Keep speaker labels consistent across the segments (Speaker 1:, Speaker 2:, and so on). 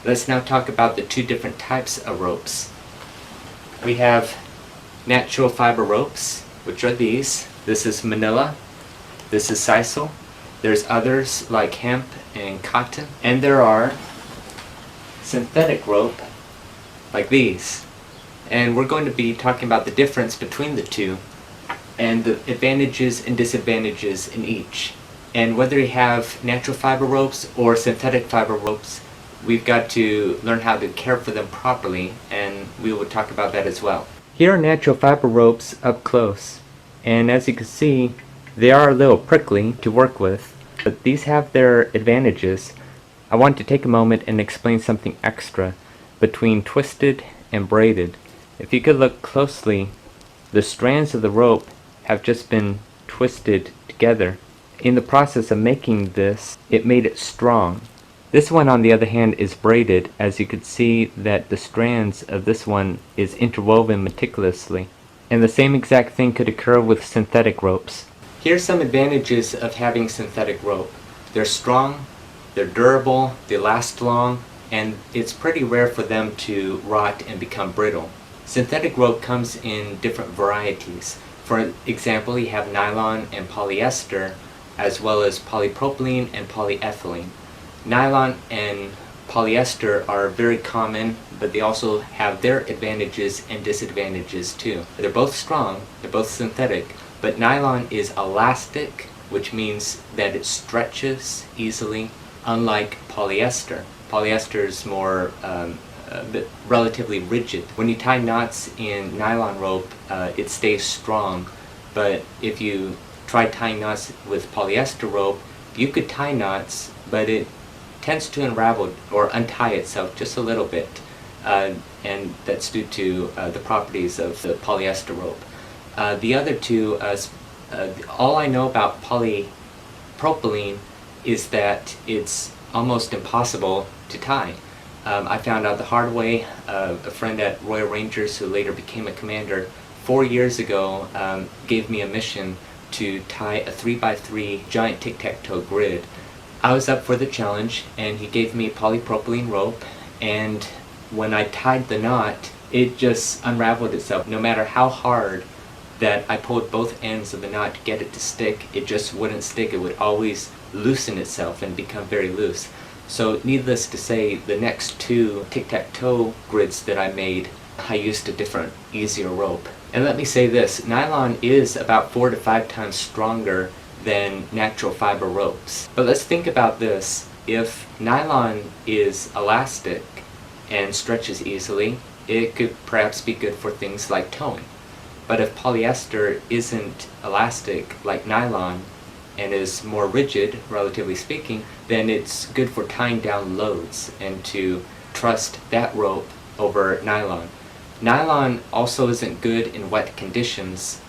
Speaker 1: Let's now talk about the two different types of ropes. We have natural fiber ropes, which are these. This is manila, this is sisal. There's others like hemp and cotton, and there are synthetic rope like these. And we're going to be talking about the difference between the two and the advantages and disadvantages in each. And whether you have natural fiber ropes or synthetic fiber ropes, we've got to learn how to care for them properly, and we will talk about that as well. Here are natural fiber ropes up close, and as you can see, they are a little prickly to work with, but these have their advantages. I want to take a moment and explain something extra between twisted and braided. If you could look closely, the strands of the rope have just been twisted together. In the process of making this, it made it strong. This one, on the other hand, is braided, as you could see that the strands of this one is interwoven meticulously. And the same exact thing could occur with synthetic ropes. Here's some advantages of having synthetic rope. They're strong, they're durable, they last long, and it's pretty rare for them to rot and become brittle. Synthetic rope comes in different varieties. For example, you have nylon and polyester, as well as polypropylene and polyethylene. Nylon and polyester are very common, but they also have their advantages and disadvantages too. They're both strong, they're both synthetic, but nylon is elastic, which means that it stretches easily, unlike polyester. Polyester is more relatively rigid. When you tie knots in nylon rope, it stays strong, but if you try tying knots with polyester rope, you could tie knots, but it tends to unravel or untie itself just a little bit, and that's due to the properties of the polyester rope. The other two, all I know about polypropylene is that it's almost impossible to tie. I found out the hard way. A friend at Royal Rangers, who later became a commander, 4 years ago gave me a mission to tie a 3x3 giant tic-tac-toe grid. I was up for the challenge, and he gave me polypropylene rope, and when I tied the knot, it just unraveled itself. No matter how hard that I pulled both ends of the knot to get it to stick, it just wouldn't stick. It would always loosen itself and become very loose. So needless to say, the next two tic-tac-toe grids that I made, I used a different, easier rope. And let me say this, nylon is about 4 to 5 times stronger than natural fiber ropes. But let's think about this. If nylon is elastic and stretches easily, it could perhaps be good for things like towing. But if polyester isn't elastic like nylon and is more rigid, relatively speaking, then it's good for tying down loads and to trust that rope over nylon. Nylon also isn't good in wet conditions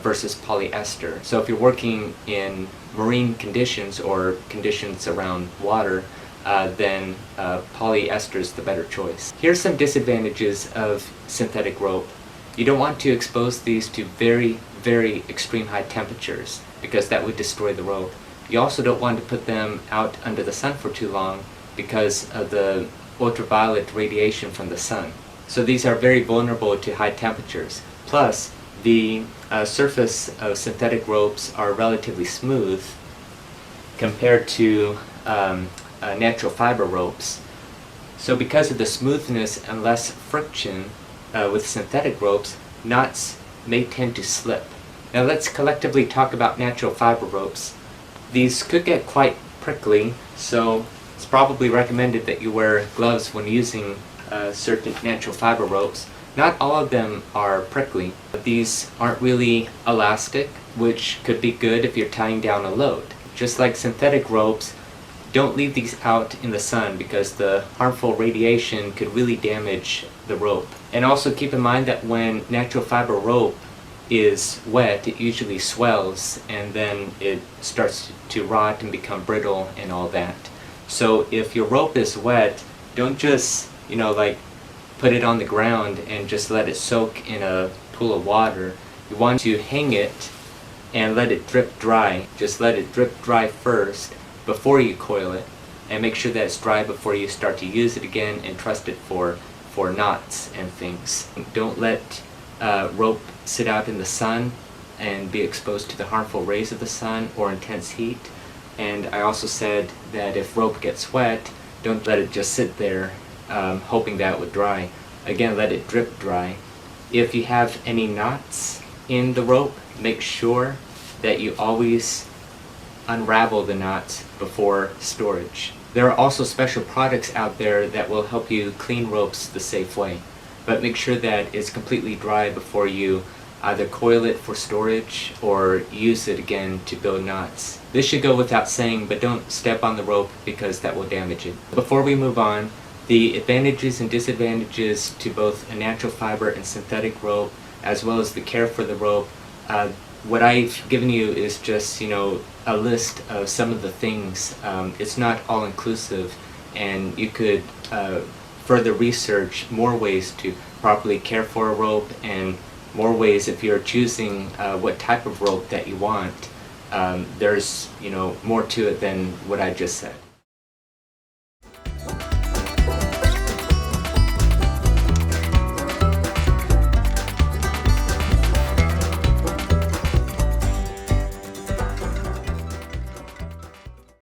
Speaker 1: versus polyester. So if you're working in marine conditions or conditions around water, then polyester is the better choice. Here's some disadvantages of synthetic rope. You don't want to expose these to very, very extreme high temperatures, because that would destroy the rope. You also don't want to put them out under the sun for too long because of the ultraviolet radiation from the sun. So these are very vulnerable to high temperatures. Plus, the surface of synthetic ropes are relatively smooth compared to natural fiber ropes. So because of the smoothness and less friction with synthetic ropes, knots may tend to slip. Now let's collectively talk about natural fiber ropes. These could get quite prickly, so it's probably recommended that you wear gloves when using certain natural fiber ropes. Not all of them are prickly. These aren't really elastic, which could be good if you're tying down a load. Just like synthetic ropes, don't leave these out in the sun because the harmful radiation could really damage the rope. And also keep in mind that when natural fiber rope is wet, it usually swells and then it starts to rot and become brittle and all that. So if your rope is wet, don't just, like put it on the ground and just let it soak in a pool of water. You want to hang it and let it drip dry. Just let it drip dry first before you coil it. and make sure that it's dry before you start to use it again, and trust it for knots and things. Don't let rope sit out in the sun and be exposed to the harmful rays of the sun or intense heat. And I also said that if rope gets wet, don't let it just sit there hoping that it would dry. Again, let it drip dry. If you have any knots in the rope, make sure that you always unravel the knots before storage. There are also special products out there that will help you clean ropes the safe way, but make sure that it's completely dry before you either coil it for storage or use it again to build knots. This should go without saying, but don't step on the rope because that will damage it. Before we move on, the advantages and disadvantages to both a natural fiber and synthetic rope, as well as the care for the rope. What I've given you is just, a list of some of the things. It's not all inclusive, and you could further research more ways to properly care for a rope, and more ways if you're choosing what type of rope that you want. There's more to it than what I just said.